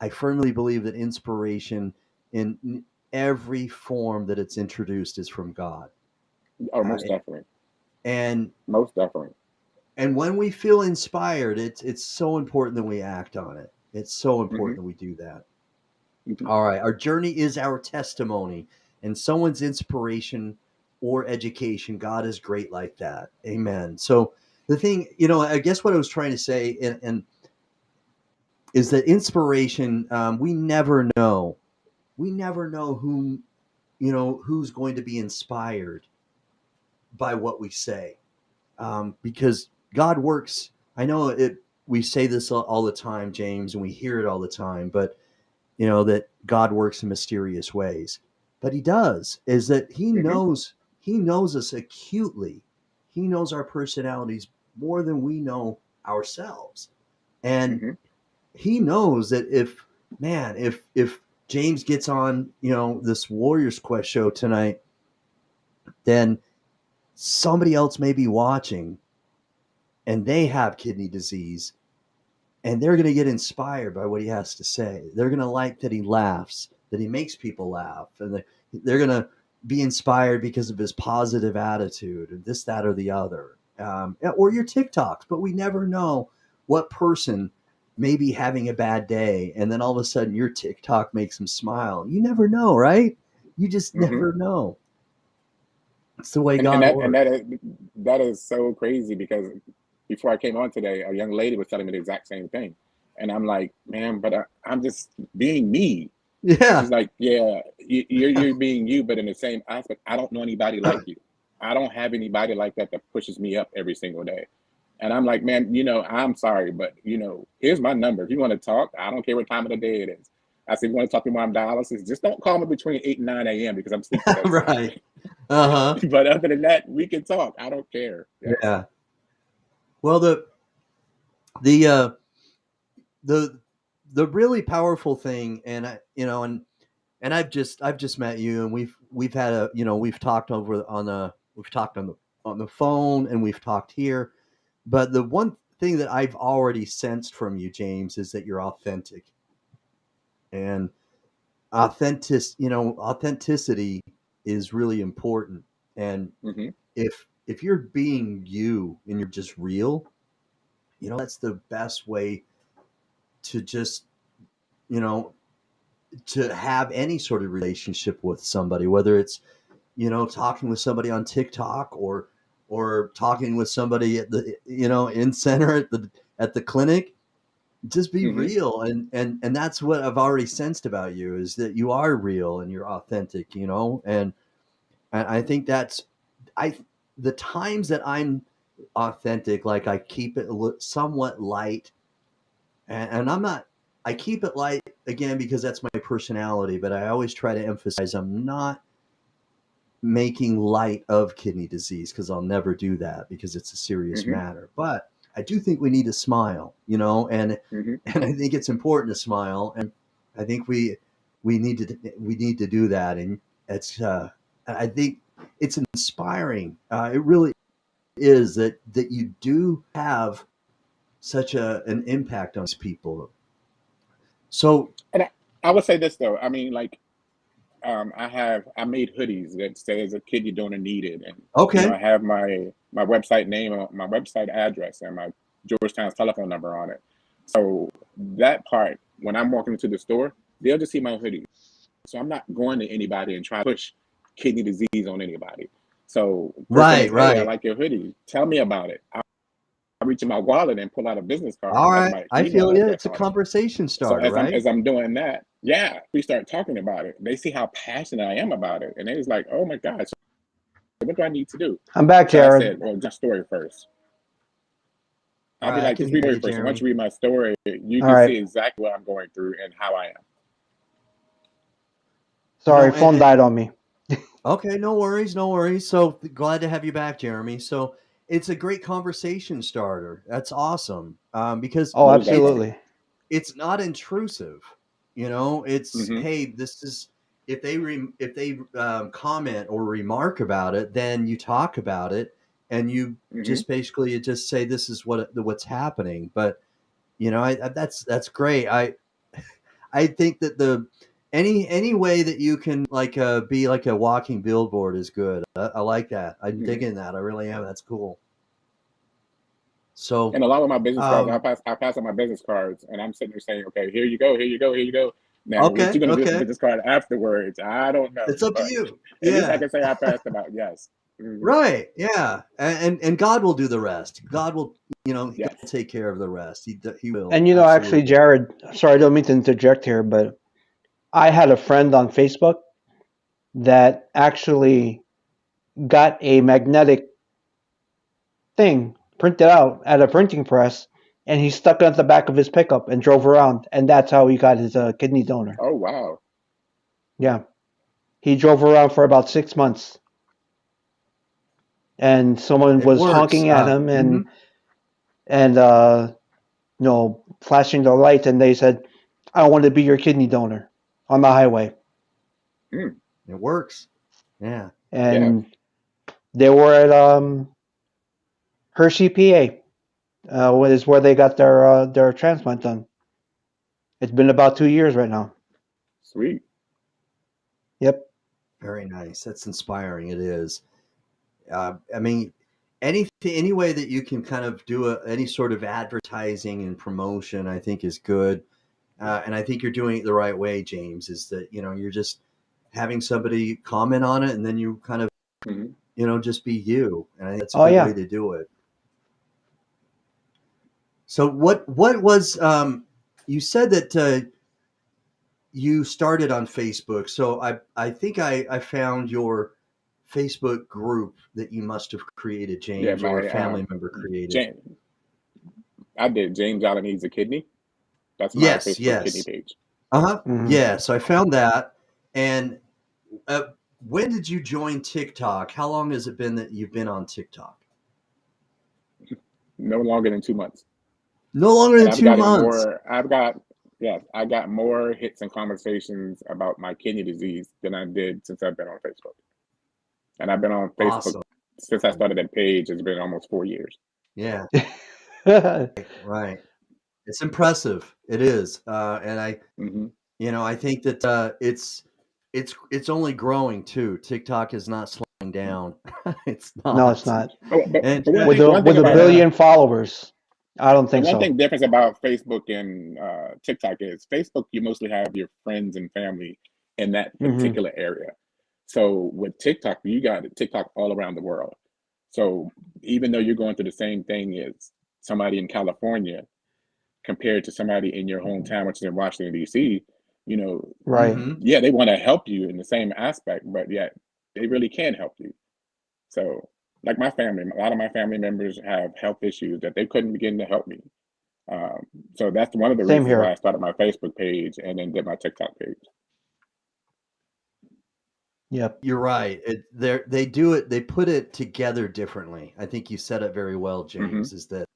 I firmly believe that inspiration in every form that it's introduced is from God. Oh, Uh, most definitely. and Most definitely. and when we feel inspired, it's so important that we act on it. It's so Hmm. important that we do that. Hmm. All right, our journey is our testimony, and someone's inspiration or education. God is great like that. Amen. So the thing, I guess what I was trying to say, and is that inspiration. We never know who's going to be inspired by what we say, because God works. I know it. We say this all the time, James, and we hear it all the time. But that God works in mysterious ways. But He does. Is that Hmm. He knows us acutely. He knows our personalities more than we know ourselves, and Hmm. He knows that if James gets on this Warriors Quest show tonight, then somebody else may be watching and they have kidney disease, and they're going to get inspired by what he has to say. They're going to like that he laughs, that he makes people laugh, and they're going to be inspired because of his positive attitude, and this, that, or the other, or your TikToks. But we never know what person may be having a bad day, and then all of a sudden your TikTok makes them smile. You never know, right? You just Hmm. never know. It's the way And God that and works. that is so crazy because before I came on today, a young lady was telling me the exact same thing, and I'm like, man, but I'm just being me. And Yeah. she's like, yeah, you're being you, but in the same aspect, I don't know anybody like you. I don't have anybody like that pushes me up every single day. And I'm like, man, I'm sorry, but here's my number. If you want to talk, I don't care what time of the day it is. I said, if you want to talk to me while I'm dialysis, just don't call me between 8 and 9 a.m. because I'm sleep deprived. Right. Uh-huh. But other than that, we can talk. I don't care. Yes. Yeah. Well, the uh the the really powerful thing, and and I've just met you, and we've had we've talked we've talked on the phone, and we've talked here. But the one thing that I've already sensed from you, James, is that you're authentic. And authenticity is really important. And Hmm. if you're being you and you're just real, that's the best way to just, you know, to have any sort of relationship with somebody, whether it's, talking with somebody on TikTok, or talking with somebody at the, in center at the clinic. Just be Hmm. real. And that's what I've already sensed about you, is that you are real and you're authentic, and I think I the times that I'm authentic, like I keep it somewhat light, and I'm not, I keep it light again because that's my personality, but I always try to emphasize I'm not making light of kidney disease, because I'll never do that, because it's a serious Hmm. matter. But I do think we need to smile, and Hmm. and I think it's important to smile, and I think we need to do that, and it's I think it's inspiring. It really is, that you do have such an impact on these people. So And I would say this though. I mean, like, I made hoodies that says a kidney donor needed, and okay, I have my website name, my website address, and my Georgetown's telephone number on it. So that part, when I'm walking into the store, they'll just see my hoodie. So I'm not going to anybody and try to push kidney disease on anybody. So person right, is, hey, I right, like your hoodie. Tell me about it. I reach in my wallet and pull out a business card all that has right. my I email feel you. address It's a on it. conversation So starter, right? as I'm doing that, yeah, we start talking about it. They see how passionate I am about it, and they was like, "Oh my gosh, what do I need to do?" I'm back, So I Jared. said, "Well, just story first." All I'll be right, I like, can "Just read hear my you, story first." And once Jeremy. you read my story, you All can see right. exactly what I'm going through and how I am. Sorry, phone And died on me. okay, no worries, no worries. So glad to have you back, Jeremy. So it's a great conversation starter. That's awesome, because Oh, Most it's definitely. absolutely. it's not intrusive. It's, Hmm. hey, this is, if they comment or remark about it, then you talk about it, and you Hmm. just basically, you just say this is what's happening. But that's great. I think that the any way that you can, like, be like a walking billboard is good. I like that. I'm Hmm. digging that. I really am. That's cool. So, And a lot of my business cards, um, I pass out my business cards, and I'm sitting there saying, "Okay, here you go, here you go, here you go." Now, what okay, you're gonna do with the okay, business card afterwards, I don't know, it's up to but you. at least I Yeah, can say I passed them out. Yes. Hmm. right. Yeah, and God will do the rest. God will, God will Yes. take care of the rest. He will And actually, absolutely. Jared, sorry, I don't mean to interject here, but I had a friend on Facebook that actually got a magnetic thing printed out at a printing press, and he stuck it at the back of his pickup and drove around, and that's how he got his kidney donor. Oh wow. Yeah, he drove around for about 6 months, and someone It was works. honking at him Mhm. and flashing the lights, and they said, "I want to be your kidney donor," on the highway, Mm. It works. Yeah. Yeah. and they were at Hershey, PA, is where they got their transplant done. It's been about 2 years right now. Sweet. Yep. Very nice. That's inspiring. It is. I mean, any way that you can kind of do any sort of advertising and promotion, I think is good. And I think you're doing it the right way, James. Is that, you're just having somebody comment on it, and then you kind of, Hmm. just be you. And I think that's a Oh good way yeah. to do it. So what was, you said that you started on Facebook. So I think I found your Facebook group that you must have created, Yeah. James, or a My family member created. James. I did. James Allen needs a kidney. That's my Yes, Facebook kidney yes. page. Mhm. Yeah, so I found that. And uh, when did you join TikTok? How long has it been that you've been on TikTok? No longer than 2 months. No longer And than I've two gotten months. more, I got more hits and conversations about my kidney disease than I did since I've been on Facebook. And I've been on Facebook Awesome. since I started that page. It's been almost 4 years. Yeah, right. It's impressive. It is. And Hmm. I think that it's only growing too. TikTok is not slowing down. It's No, it's not. not. Oh, And but one thing With a about yeah, billion followers, I don't the think one so. thing difference about Facebook and TikTok is Facebook, you mostly have your friends and family in that Hmm. particular area. So with TikTok, you got TikTok all around the world. So even though you're going through the same thing as somebody in California compared to somebody in your hometown, which is in Washington, D.C., you know, Right. hmm yeah, they want to help you in the same aspect, but yet they really can't help you. So, like my family, a lot of my family members have health issues that they couldn't begin to help me. Um, so that's one of the Same reasons why I here. started my Facebook page and then did my TikTok page. Yep. you're right. They do it. They put it together differently. I think you said it very well, Hmm. James. Is that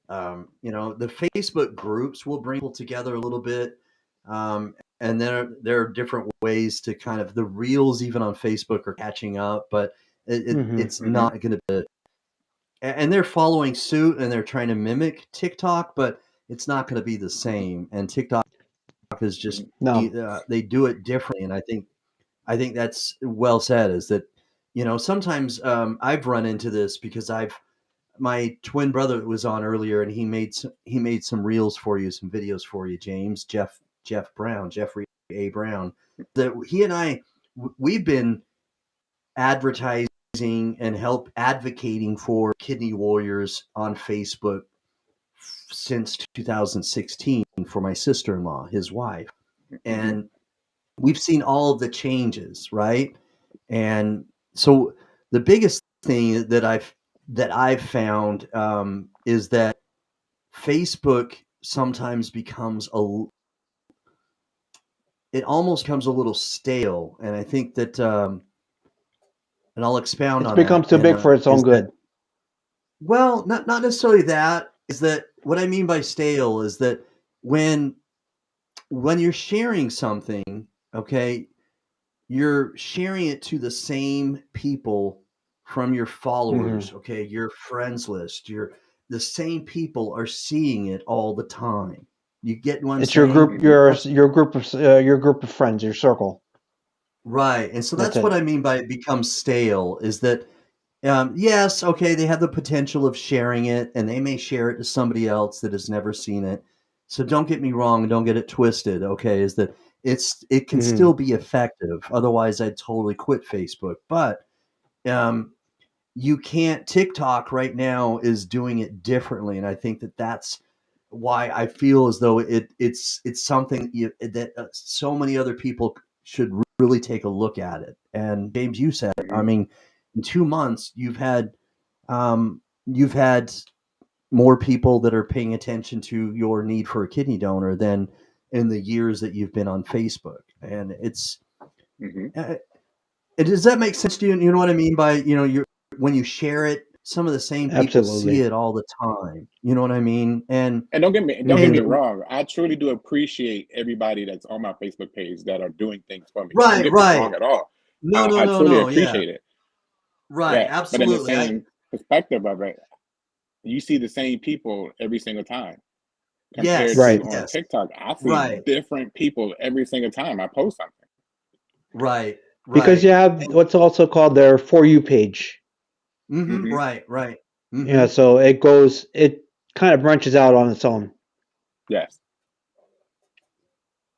the Facebook groups will bring people together a little bit, and there are different ways to kind of the reels even on Facebook are catching up, but Hmm. it's Hmm. not going to. And they're following suit and they're trying to mimic TikTok, but it's not going to be the same. And TikTok is just No, they do it differently, and I think that's well said. Is that sometimes I've run into this because my twin brother was on earlier, and he made some reels for you, some videos for you, James Jeffrey A. Brown. That he and we've been advertising and help advocating for kidney warriors on Facebook since 2016 for my sister-in-law, his wife, Hmm. and we've seen all of the changes, right? And so the biggest thing that I've found is that Facebook sometimes it almost becomes a little stale, and I think that, and I'll expound it's on become that. too And big for its own is that good. well, not necessarily that. Is that what I mean by stale? Is that when you're sharing something, okay, you're sharing it to the same people from your Hmm. followers, okay, your friends list, the same people are seeing it all the time. You get what I'm It's your saying? group, Hmm. That's your group of friends, your circle. right. And so That's that's what it. I mean by it becomes stale is that yes, okay, they have the potential of sharing it and they may share it to somebody else that has never seen it. So don't get me wrong and don't get it twisted, okay, is that it can Hmm. still be effective. Otherwise, I'd totally quit Facebook. But um, you can't. TikTok right now is doing it differently, and I think that that's why I feel as though it's something that so many other people should really take a look at it. And James, you said it. I Hmm. mean, in 2 months, you've had more people that are paying attention to your need for a kidney donor than in the years that you've been on Facebook, and it's. Hmm. uh, does that make sense to you? You know what I mean by when you share it, some of the same people see Absolutely. it all the time. You know what I mean? And don't get Hmm. me And wrong. I truly do appreciate everybody that's on my Facebook page that are doing things for me. Don't right, get me right. wrong at all. No, no, I no, truly no. Yeah, appreciate it. right. Yeah, but in the Absolutely. same perspective of it, you see the same people every single time. Compared Yes, to Right. on yes. TikTok, I see Right, different people every single time I post something. right, Because right. you have And what's also called their For You page. Hmm. right, right. Yeah, hmm so it kind of branches out on its own. Yes.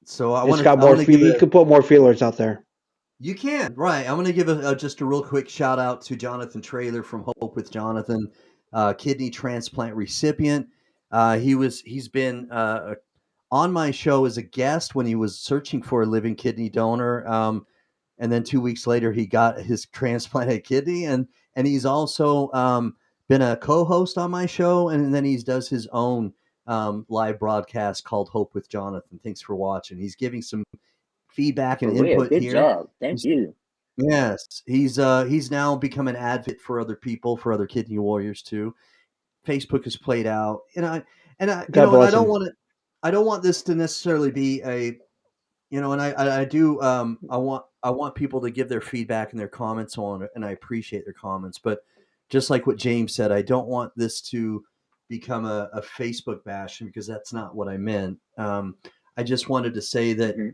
So I It's want got to I more want to give you a could put more feelers out there. You can, right. I'm going to give just a real quick shout out to Jonathan Traylor from Hope with Jonathan, kidney transplant recipient. He's been on my show as a guest when he was searching for a living kidney donor. And then 2 weeks later, he got his transplanted kidney, and he's also been a co-host on my show, and then he does his own live broadcast called Hope with Jonathan. Thanks for watching. He's giving some feedback For and real, input good here. job. Thank you. Yes, he's now become an advocate for other people, for other kidney warriors too. Facebook has played out, God and I bless don't him. want to, I don't want this to necessarily be a, and I do, I want people to give their feedback and their comments on it, and I appreciate their comments. But just like what James said, I don't want this to become a Facebook bashing, because that's not what I meant. I just wanted to say that Hmm.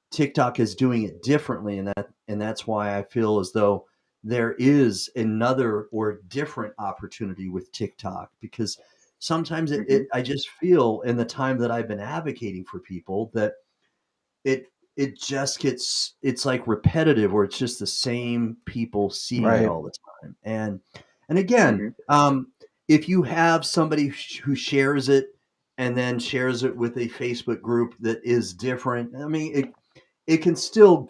TikTok is doing it differently, and that's why I feel as though there is another or different opportunity with TikTok, because sometimes Hmm. I just feel in the time that I've been advocating for people that it just gets, it's like repetitive, or it's just the same people seeing it Right. all the time. And again, Hmm. if you have somebody who shares it and then shares it with a Facebook group that is different, I mean, it can still,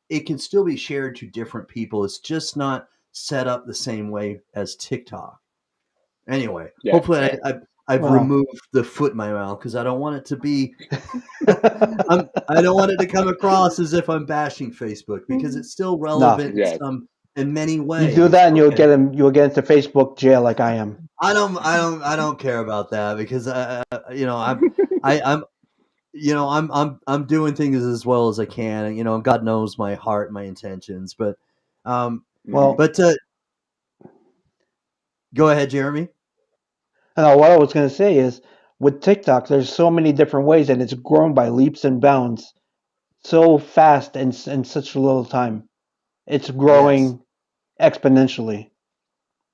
it can still be shared to different people. It's just not set up the same way as TikTok. Anyway, Yeah, hopefully yeah. I've Well, removed the foot in my mouth, because I don't want it to be I don't want it to come across as if I'm bashing Facebook, because it's still no. relevant Yes. in many You do ways. that and Okay. you'll get into Facebook jail like I am. I don't care about that, because I'm I'm doing things as well as I can, and God knows my heart and my intentions, but um Hmm. Well, but go ahead, Jeremy. what I was going to say is with TikTok, there's so many different ways and it's grown by leaps and bounds so fast and in such a little time. It's Yes. growing exponentially.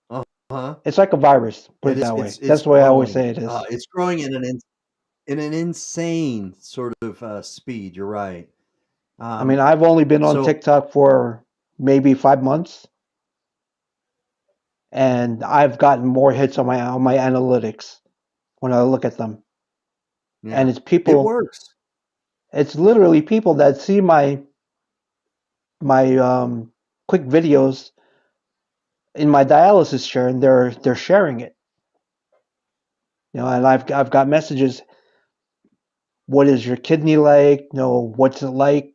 Uh-huh. It's like a virus, put It it is, that way. it's That's the way I always growing. say it is. It's growing in an insane sort of speed. You're right. I mean, Um, I've only been on so TikTok for maybe 5 months, and I've gotten more hits on my analytics when I look at them. And yeah, it's it people. works. It's literally people that see my quick videos in my dialysis chair, and they're sharing it. And I've got messages. What is your kidney like? What's it like?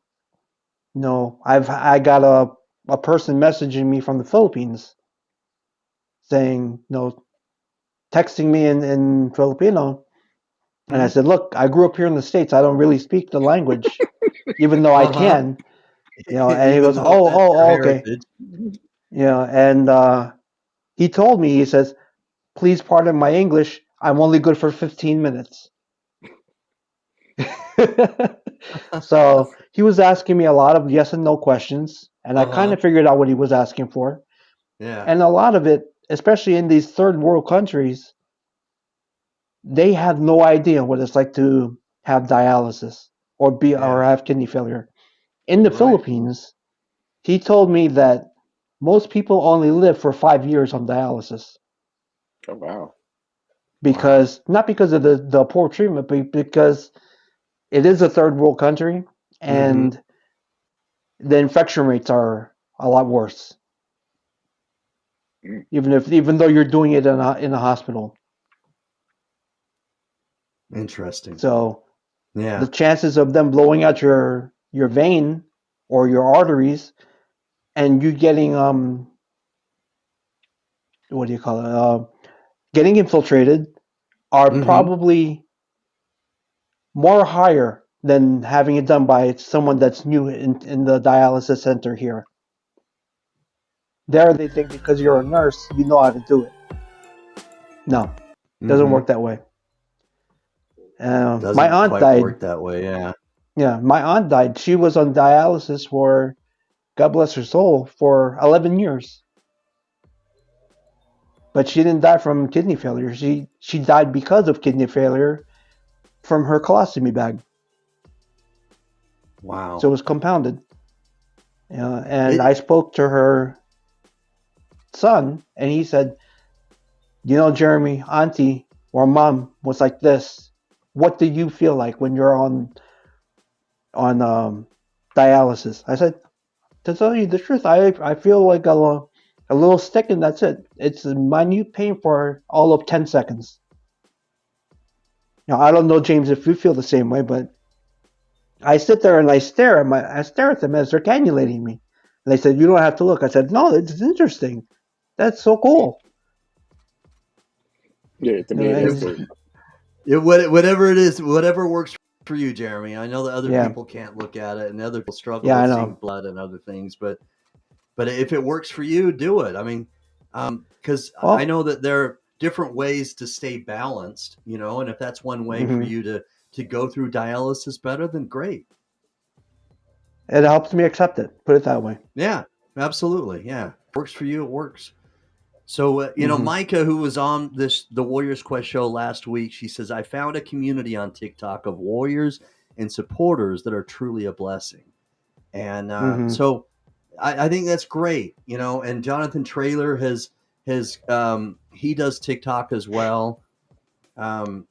I got a person messaging me from the Philippines saying, texting me in Filipino. And I Hmm. said, look, I grew up here in the States. I don't really speak the language, even though I Uh-huh. can. And he Even goes, though oh, that's your oh, okay. heritage. And he told me, he says, please pardon my English. I'm only good for 15 minutes. So he was asking me a lot of yes and no questions, and I kind Uh-huh. of figured out what he was asking for. Yeah. And a lot of it, especially in these third world countries, they have no idea what it's like to have dialysis or Yeah. have kidney failure. In the Right. Philippines, he told me that most people only live for 5 years on dialysis Oh, wow. Wow. because not because of the poor treatment, but because it is a third world country Mm-hmm. and the infection rates are a lot worse. Mm. Even though you're doing it in a hospital, Interesting. so the Yeah. chances of them blowing out your vein or your arteries and you getting what do you call it getting infiltrated are Mm-hmm. probably more higher than having it done by someone that's new in the dialysis center here. There, they think because you're a nurse, you know how to do it. No, doesn't Mm-hmm. work that way. My Doesn't aunt quite died. work that way. Yeah. Yeah, my aunt died. She was on dialysis for, God bless her soul, for 11 years. But she didn't die from kidney failure. She died because of kidney failure from her colostomy bag. So it Wow. was compounded. And It. I spoke to her son, and he said, Jeremy, auntie or mom was like this. What do you feel like when you're on dialysis? I said, to tell you the truth, I feel like a A little stick and that's it. It's a minute pain for all of 10 seconds. Now, I don't know, James, if you feel the same way, but I sit there and I stare at them as they're cannulating me. And they said, "You don't have to look." I said, "No, it's interesting. That's so cool." Yeah, to You me know, it is it's- too. Whatever it is, whatever works for you, Jeremy. I know that other yeah, people can't look at it, and other people struggle yeah, I with seeing know. blood and other things. But if it works for you, do it. I mean, because I Well, know that there are different ways to stay balanced, you know, and if that's one way for mhm. you to go through dialysis better, then great. It helps me accept it. Put it that way. Yeah, absolutely. Yeah, works for you, it works. So, Hmm. Micah, who was on the Warriors Quest show last week, she says, I found a community on TikTok of warriors and supporters that are truly a blessing. And Hmm. so I think that's great, and Jonathan Traylor he does TikTok as well.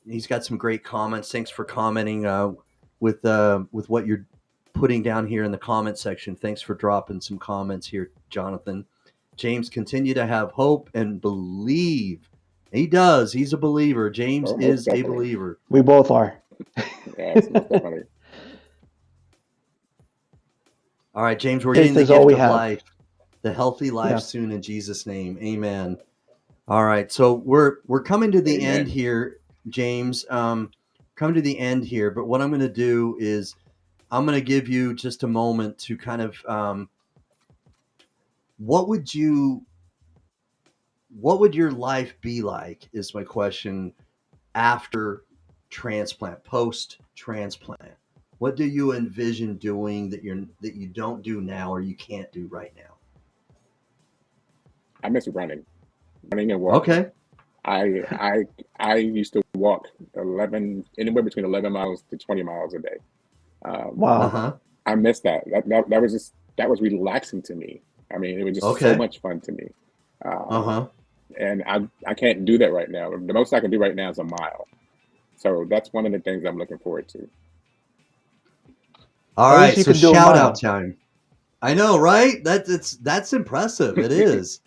He's got some great comments. Thanks for commenting with what you're putting down here in the comment section. Thanks for dropping some comments here, Jonathan. James, continue to have hope and believe. He does. He's a believer. James Oh, most is a definitely. believer. We both are. Yes, most definitely. All right, James, we're Faith getting the is all gift we of have. life, the healthy life Yeah. soon in Jesus' name. Amen. All right, so we're coming to the end Amen. here, James. Coming to the end here, but what I'm going to do is I'm going to give you just a moment to kind of what would your life be like? Is my question after transplant, post transplant. What do you envision doing that you don't do now or you can't do right now? I miss running and walking. Okay. I I I used to walk anywhere between 11 miles to 20 miles a day. Uh Wow. huh. I miss that. That was relaxing to me. I mean, it was just so Okay. much fun to me. Uh Um, huh. and I can't do that right now. The most I can do right now is a mile. So that's one of the things I'm looking forward to. All At least right. you So can do a shout out mile. time. I know, right? That's impressive. It is.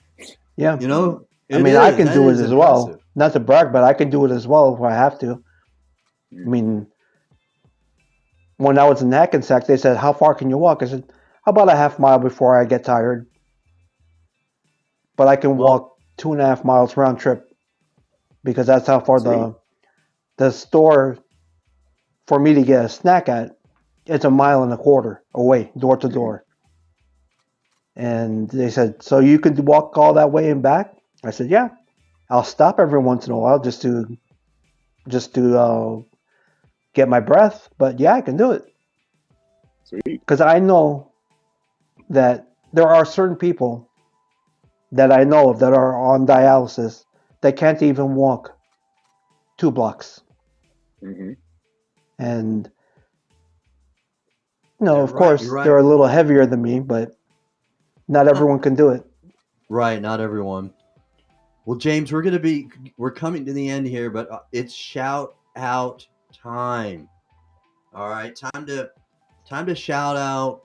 Yeah. I It mean, I is. can That do it is as well. impressive. Not to brag, but I can do it as well if I have to. I Mhm. mean, when I was in Hackensack, they said, "How far can you walk?" I said, "How about a half mile before I get tired?" But I can Well, walk 2.5 miles round trip because that's how far Sweet. the store for me to get a snack at. It's 1.25 miles away, door to Hmm. door. And they said, "So you could walk all that way and back?" I said, "Yeah. I'll stop every once in a while just to get my breath, but yeah, I can do it Sweet. because I know that there are certain people that I know of that are on dialysis that can't even walk 2 blocks, Hmm. and you're of right. You're course, they're right. a little heavier than me, but not everyone can do it." Right. Not everyone. Well, James, we're coming to the end here, but it's shout out time. All right, time to shout out.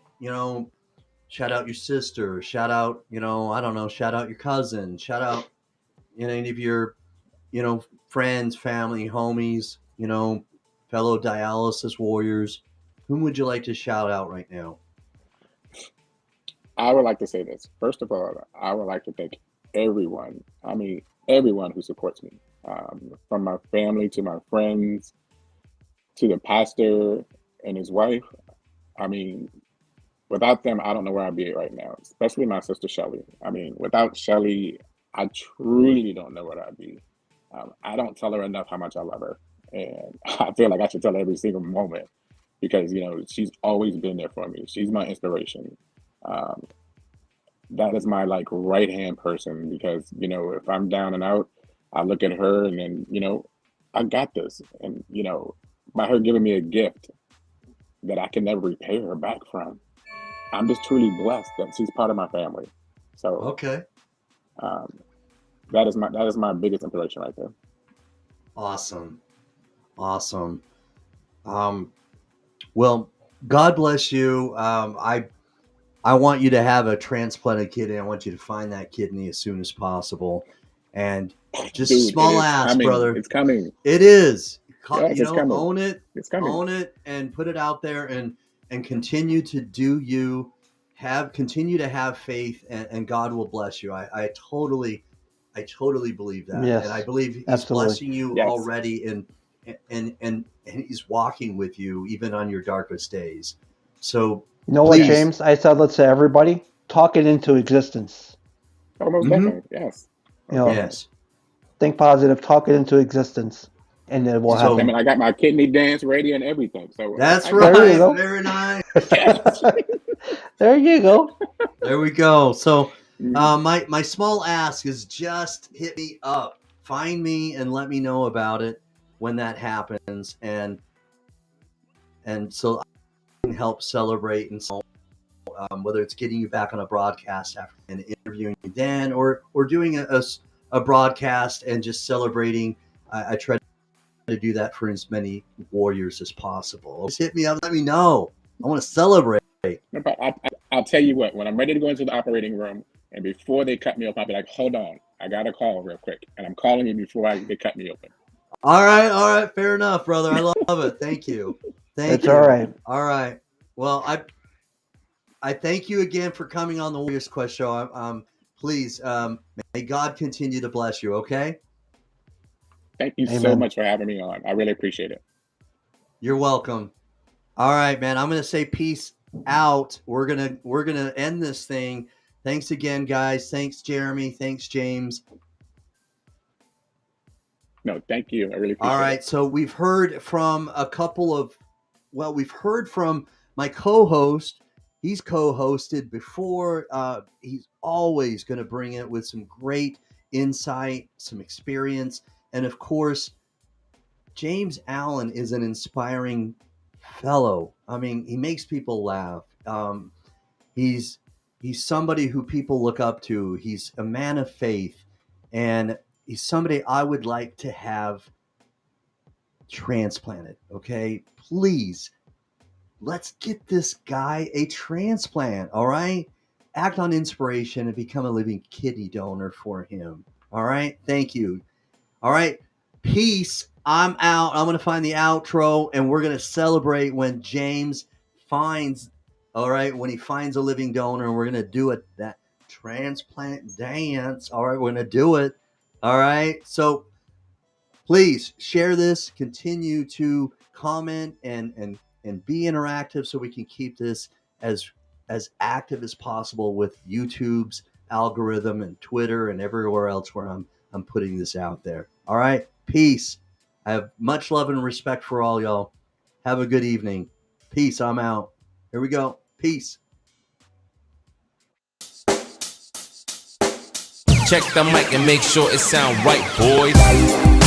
Shout out your sister. Shout out. I don't know. Shout out your cousin. Shout out. Any of your friends, family, homies. Fellow dialysis warriors. Whom would you like to shout out right now? I would like to say this. First of all, I would like to thank everyone. I mean, everyone who supports me, from my family to my friends to the pastor and his wife. I mean, without them, I don't know where I'd be right now, especially my sister Shelly. I mean, without Shelly, I truly don't know where I'd be. I don't tell her enough how much I love her. And I feel like I should tell her every single moment because, she's always been there for me. She's my inspiration. Um, that is my like right hand person because, if I'm down and out, I look at her and then, I got this. And, by her giving me a gift that I can never repay her back from, I'm just truly blessed that she's part of my family. So Okay. um, that is my biggest inspiration right there. Awesome. Awesome. Um, well, God bless you. I want you to have a transplanted kidney. I want you to find that kidney as soon as possible. And just a Dude, it small is ask, coming. brother. It's coming. It is. Yes, You it's know, coming. It's coming. own it, and put it out there, and continue to do you. Continue to have faith, and God will bless you. I totally believe that, and I Yes, believe He's absolutely. blessing you Yes. already, and He's walking with you even on your darkest days. So You know what, please, James? I said, let's say everybody talk it into existence. Oh, most definitely. Yes. You Most know, definitely. yes. think positive, talk it into existence, and it will So- I mean, happen. I got my kidney dance ready and everything. So That's I got There you right. go. Very nice. yes. There you go. There we go. So, Mhm. my small ask is just hit me up, find me, and let me know about it when that happens, and so I can help celebrate, and so whether it's getting you back on a broadcast after and interviewing you then, or doing a broadcast and just celebrating. I try to do that for as many warriors as possible. Just hit me up, let me know. I want to celebrate. No problem. I'll tell you what, when I'm ready to go into the operating room and before they cut me open, I'll be like, hold on, I got a call real quick. And I'm calling you before they cut me open. All right, fair enough, brother. I love it. Thank you. Thank It's you. all right. All right. Well, I thank you again for coming on the Warriors Quest show. Please, may God continue to bless you. Okay. Thank you so Amen. much for having me on. I really appreciate it. You're welcome. All right, man. I'm gonna say peace out. We're gonna end this thing. Thanks again, guys. Thanks, Jeremy. Thanks, James. No, thank you. I really All appreciate right. it. So we've heard from we've heard from my co-host. He's co-hosted before. He's always going to bring it with some great insight, some experience, and of course, James Allen is an inspiring fellow. I mean, he makes people laugh. He's he's somebody who people look up to. He's a man of faith, and he's somebody I would like to have transplanted. Okay, please, let's get this guy a transplant. All right, act on inspiration and become a living kidney donor for him. All right, thank you. All right, peace. I'm out. I'm gonna find the outro, and we're gonna celebrate when James finds. All right, when he finds a living donor, and we're gonna do it that transplant dance. All right, we're gonna do it. All right, so please share this, continue to comment and be interactive so we can keep this as active as possible with YouTube's algorithm and Twitter and everywhere else where I'm putting this out there. All right, peace. I have much love and respect for all y'all. Have a good evening. Peace. I'm out. Here we go. Peace. Check the mic and make sure it sound right, boys.